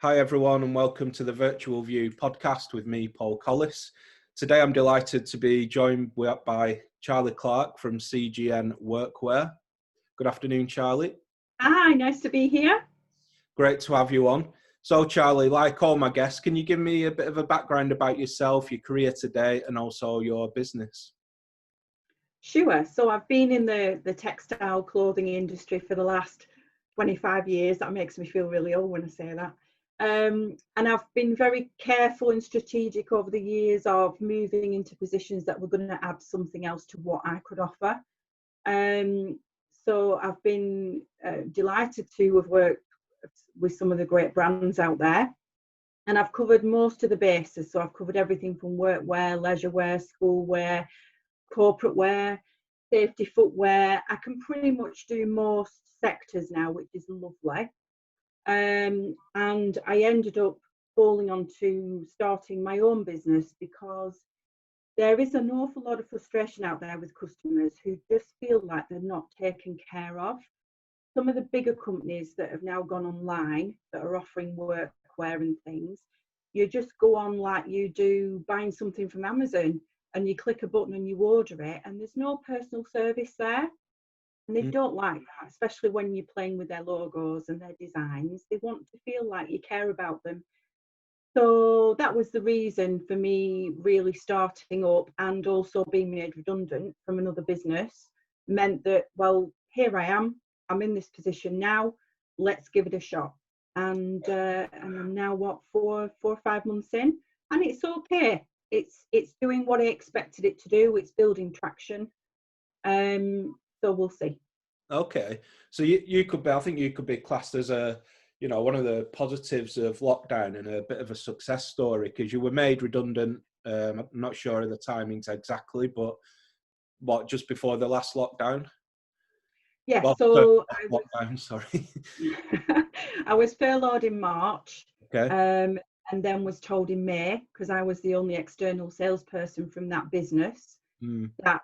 Hi everyone and welcome to the Virtual View podcast with me, Paul Collis. Today I'm delighted to be joined by Charlie Clarke from CGN Workwear. Good afternoon, Charlie. Hi, nice to be here. Great to have you on. So Charlie, like all my guests, can you give me a bit of a background about yourself, your career today and also your business? Sure. So I've been in the textile clothing industry for the last 25 years. That makes me feel really old when I say that. And I've been very careful and strategic over the years of moving into positions that were going to add something else to what I could offer. So I've been delighted to have worked with some of the great brands out there. And I've covered most of the bases. So I've covered everything from workwear, leisure wear, school wear, corporate wear, safety footwear. I can pretty much do most sectors now, which is lovely. And I ended up falling onto starting my own business because there is an awful lot of frustration out there with customers who just feel like they're not taken care of. Some of the bigger companies that have now gone online that are offering workwear and things, you just go on like you do buying something from Amazon and you click a button and you order it and there's no personal service there. And they don't like that, especially when you're playing with their logos and their designs. They want to feel like you care about them. So that was the reason for me really starting up, and also being made redundant from another business meant that, well, here I am. I'm in this position now. Let's give it a shot. And I'm now, 4 or 5 months in, and it's okay. It's doing what I expected it to do. It's building traction. So we'll see. Okay, so you could be, I think you could be classed as one of the positives of lockdown and a bit of a success story because you were made redundant. I'm not sure of the timings exactly, but just before the last lockdown? Yeah, Well, so lockdown, sorry. I was furloughed in March, Okay. and then was told in May, because I was the only external salesperson from that business, that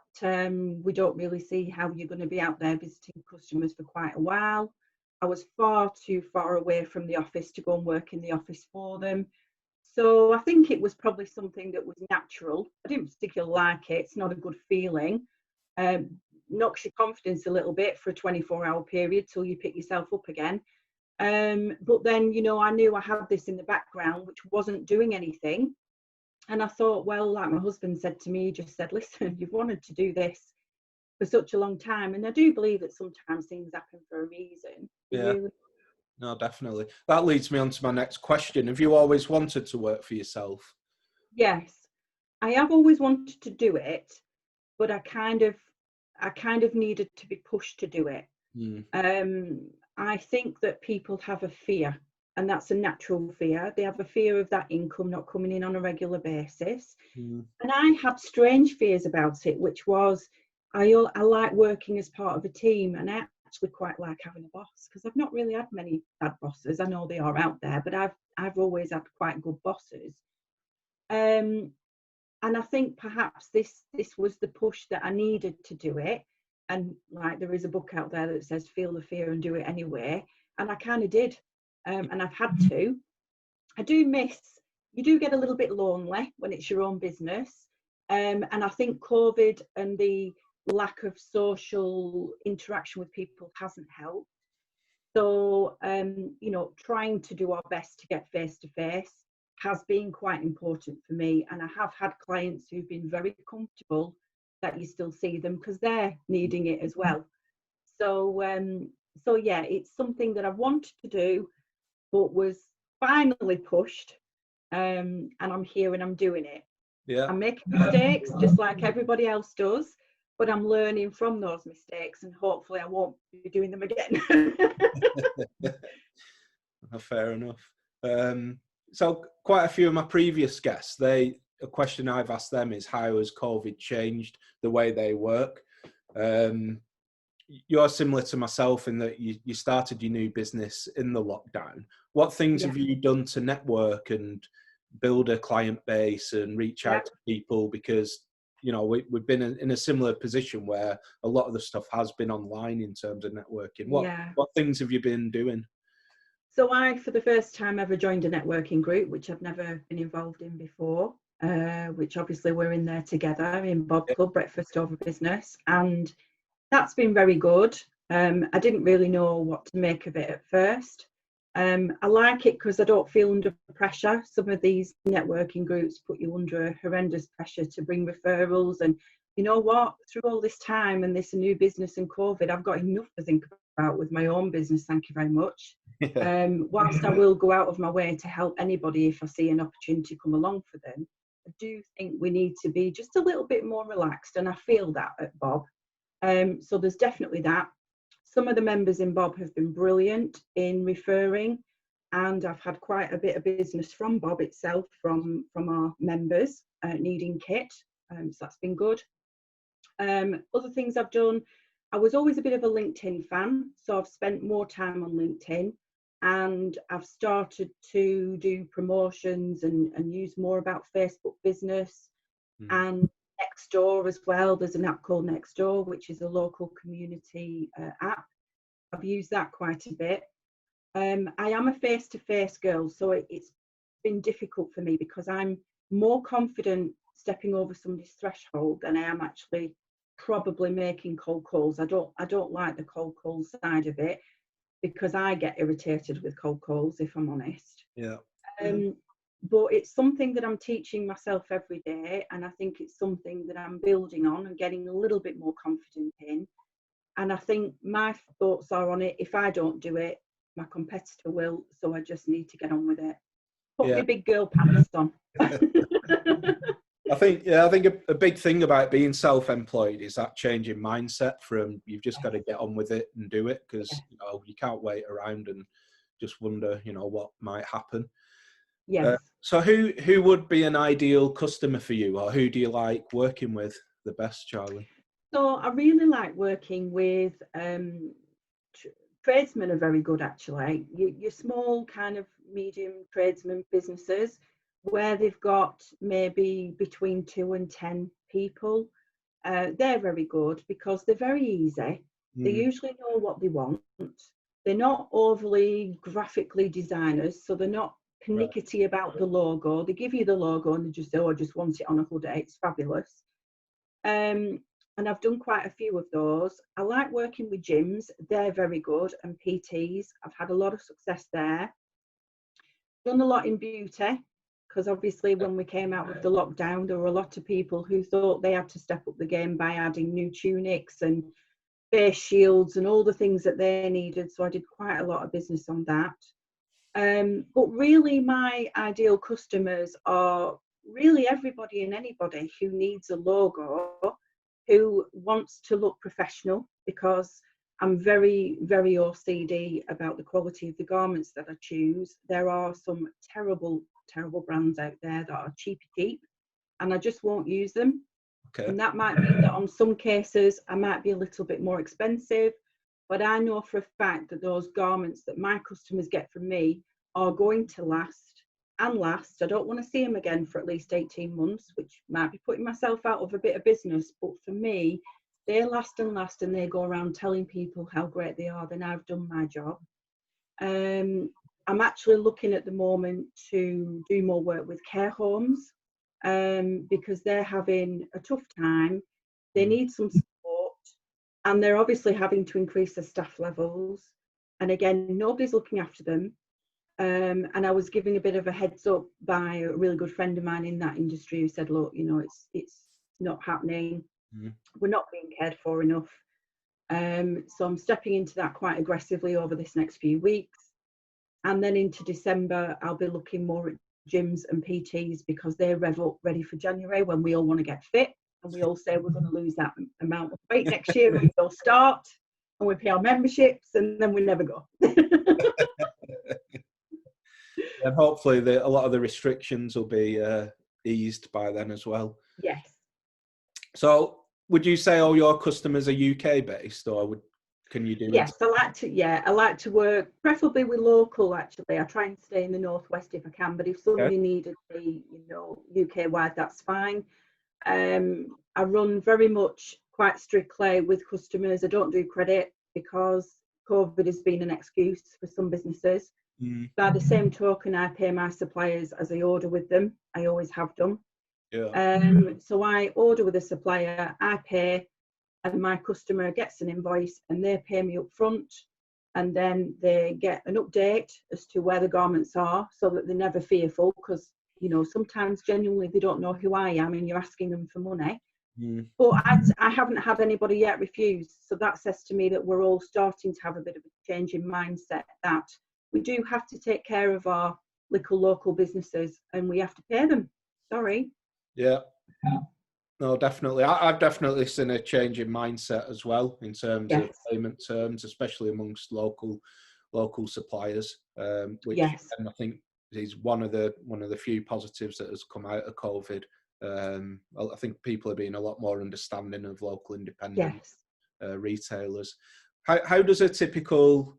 we don't really see how you're going to be out there visiting customers for quite a while. I was far too far away from the office to go and work in the office for them. So I think it was probably something that was natural. I didn't particularly like it. It's not a good feeling. Knocks your confidence a little bit for a 24-hour period till you pick yourself up again. But then, I knew I had this in the background, which wasn't doing anything. And I thought, well, like my husband said to me, he just said, listen, you've wanted to do this for such a long time. And I do believe that sometimes things happen for a reason. Yeah, no, definitely. That leads me on to my next question. Have you always wanted to work for yourself? Yes, I have always wanted to do it, but I kind of needed to be pushed to do it. I think that people have a fear, and that's a natural fear. They have a fear of that income not coming in on a regular basis. And I had strange fears about it, which was I like working as part of a team, and I actually quite like having a boss because I've not really had many bad bosses. I know they are out there, but I've always had quite good bosses. And I think perhaps this was the push that I needed to do it. And like there is a book out there that says feel the fear and do it anyway, and I kind of did. And I've had to. I do miss, you do get a little bit lonely when it's your own business, and I think COVID and the lack of social interaction with people hasn't helped. So trying to do our best to get face to face has been quite important for me, and I have had clients who've been very comfortable that you still see them because they're needing it as well. So yeah, it's something that I wanted to do but was finally pushed, and I'm here and I'm doing it. Yeah. I'm making mistakes just like everybody else does, but I'm learning from those mistakes and hopefully I won't be doing them again. Fair enough. So quite a few of my previous guests, a question I've asked them is how has COVID changed the way they work? You're similar to myself in that you started your new business in the lockdown. What things have you done to network and build a client base and reach out to people? Because, we've been in a similar position where a lot of the stuff has been online in terms of networking. What things have you been doing? So I, for the first time ever, joined a networking group, which I've never been involved in before, which obviously we're in there together in Bob Club, Breakfast Over Business. And that's been very good. I didn't really know what to make of it at first. I like it because I don't feel under pressure. Some of these networking groups put you under a horrendous pressure to bring referrals. And you know what? Through all this time and this new business and COVID, I've got enough to think about with my own business. Thank you very much. Whilst I will go out of my way to help anybody if I see an opportunity come along for them, I do think we need to be just a little bit more relaxed. And I feel that at Bob. So there's definitely that. Some of the members in Bob have been brilliant in referring, and I've had quite a bit of business from Bob itself, from our members needing kit. So that's been good. Other things I've done, I was always a bit of a LinkedIn fan, so I've spent more time on LinkedIn, and I've started to do promotions and use more about Facebook business and Nextdoor as well. There's an app called Nextdoor, which is a local community app. I've used that quite a bit. I am a face-to-face girl, so it's been difficult for me because I'm more confident stepping over somebody's threshold than I am actually probably making cold calls. I don't like the cold call side of it because I get irritated with cold calls, if I'm honest. Yeah. But it's something that I'm teaching myself every day, and I think it's something that I'm building on and getting a little bit more confident in. And I think my thoughts are on it. If I don't do it, my competitor will, so I just need to get on with it. Put my big girl pants on. I think a big thing about being self-employed is that change in mindset from you've just got to get on with it and do it, because you can't wait around and just wonder what might happen. Yes. So who would be an ideal customer for you, or who do you like working with the best, Charlie? So I really like working with tradesmen are very good, actually. Your small kind of medium tradesmen businesses where they've got maybe between 2 and 10 people. They're very good because they're very easy. They usually know what they want. They're not overly graphically designers, so they're not pernickety about the logo. They give you the logo and they just say, oh, I just want it on a hoodie. It's fabulous. And I've done quite a few of those. I like working with gyms. They're very good. And PTs. I've had a lot of success there. Done a lot in beauty, because obviously when we came out of the lockdown, there were a lot of people who thought they had to step up the game by adding new tunics and face shields and all the things that they needed. So I did quite a lot of business on that. But really my ideal customers are really everybody and anybody who needs a logo, who wants to look professional, because I'm very, very OCD about the quality of the garments that I choose. There are some terrible, terrible brands out there that are cheap, and I just won't use them. Okay. And that might mean that on some cases I might be a little bit more expensive, but I know for a fact that those garments that my customers get from me are going to last and last. I don't want to see them again for at least 18 months, which might be putting myself out of a bit of business, but for me, they last and last, and they go around telling people how great they are. Then I've done my job. I'm actually looking at the moment to do more work with care homes, because they're having a tough time. They need some support, and they're obviously having to increase their staff levels. And again, nobody's looking after them. And I was giving a bit of a heads up by a really good friend of mine in that industry who said, look, it's not happening. We're not being cared for enough. So I'm stepping into that quite aggressively over this next few weeks. And then into December, I'll be looking more at gyms and PTs, because they're ready for January, when we all want to get fit. And we all say we're going to lose that amount of weight next year, and we'll start and we pay our memberships, and then we never go. And hopefully a lot of the restrictions will be eased by then as well. Yes. So would you say all your customers are UK based, or can you do? Yes, I like to work preferably with local. Actually, I try and stay in the northwest if I can, but if somebody needed me, UK wide, that's fine. I run very much quite strictly with customers. I don't do credit because COVID has been an excuse for some businesses. By the same token, I pay my suppliers as I order with them. I always have done. So I order with a supplier, I pay, and my customer gets an invoice and they pay me up front, and then they get an update as to where the garments are, so that they're never fearful, because you know, sometimes genuinely they don't know who I am and you're asking them for money. But I haven't had anybody yet refuse, so that says to me that we're all starting to have a bit of a change in mindset, that we do have to take care of our little local businesses and we have to pay them. Sorry. Yeah. No, definitely. I've definitely seen a change in mindset as well in terms of payment terms, especially amongst local suppliers, which and I think is one of the few positives that has come out of COVID. I think people are being a lot more understanding of local independent retailers. How does a typical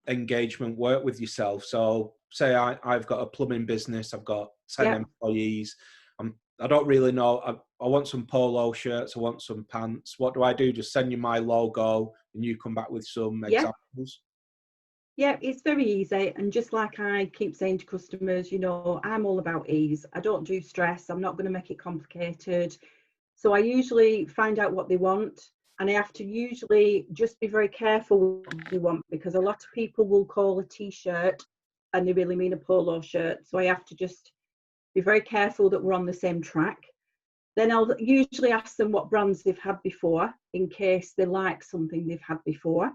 engagement work with yourself? So say I've got a plumbing business, I've got 10 employees, I don't really know, I want some polo shirts, I want some pants. What do I do? Just send you my logo and you come back with some examples? Yeah, it's very easy. And just like I keep saying to customers, you know, I'm all about ease. I don't do stress. I'm not going to make it complicated. So I usually find out what they want, and I have to usually just be very careful what they want, because a lot of people will call a t-shirt and they really mean a polo shirt. So I have to just be very careful that we're on the same track. Then I'll usually ask them what brands they've had before, in case they like something they've had before.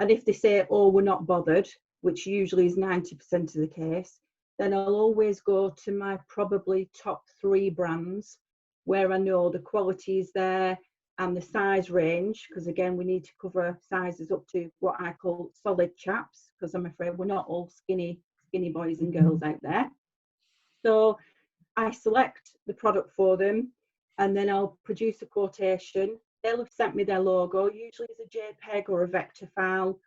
And if they say, oh, we're not bothered, which usually is 90% of the case, then I'll always go to my probably top 3 brands where I know the quality is there and the size range, because again, we need to cover sizes up to what I call solid chaps, because I'm afraid we're not all skinny boys and girls out there. So I select the product for them, and then I'll produce a quotation. They'll have sent me their logo, usually as a JPEG or a vector file.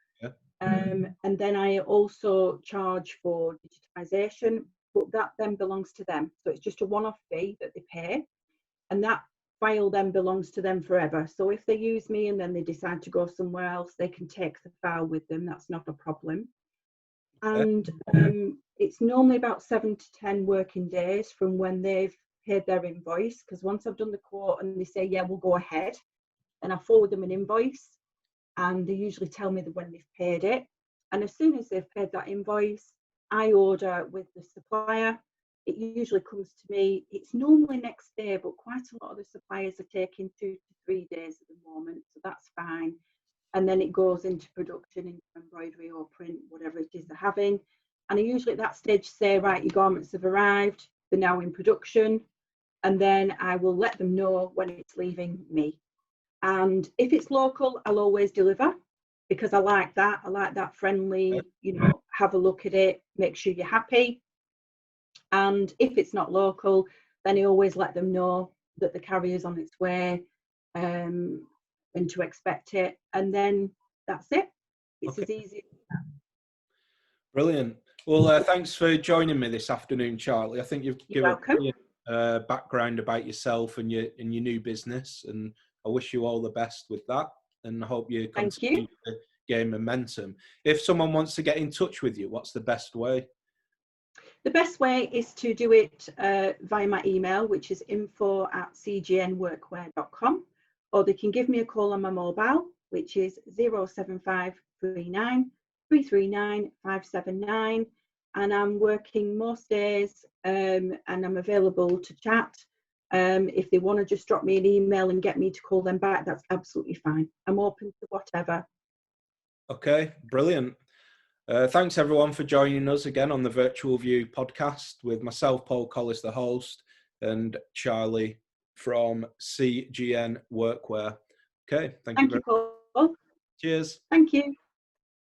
And then I also charge for digitization, but that then belongs to them. So it's just a one-off fee that they pay, and that file then belongs to them forever. So if they use me and then they decide to go somewhere else, they can take the file with them. That's not a problem. And it's normally about 7 to 10 working days from when they've paid their invoice, because once I've done the quote and they say, yeah, we'll go ahead, and I forward them an invoice, and they usually tell me that when they've paid it. And as soon as they've paid that invoice, I order with the supplier. It usually comes to me, it's normally next day, but quite a lot of the suppliers are taking 2 to 3 days at the moment, so that's fine. And then it goes into production, into embroidery or print, whatever it is they're having. And I usually at that stage say, right, your garments have arrived, they're now in production. And then I will let them know when it's leaving me. And if it's local, I'll always deliver, because I like that. I like that friendly, you know, have a look at it, make sure you're happy. And if it's not local, then I always let them know that the carrier's on its way, and to expect it. And then that's it. It's as easy as that. Brilliant. Well, thanks for joining me this afternoon, Charlie. I think you've given a brilliant background about yourself and your new business, and I wish you all the best with that, and I hope you continue to gain momentum. If someone wants to get in touch with you, what's the best way? The best way is to do it via my email, which is info@cgnworkwear.com, or they can give me a call on my mobile, which is 07539 339 579, and I'm working most days, and I'm available to chat. If they want to just drop me an email and get me to call them back, that's absolutely fine. I'm open to whatever. Okay, brilliant. Thanks everyone for joining us again on the Virtual View podcast with myself, Paul Collis, the host, and Charlie from CGN Workwear. Okay, thank you, Paul. Cheers. Thank you.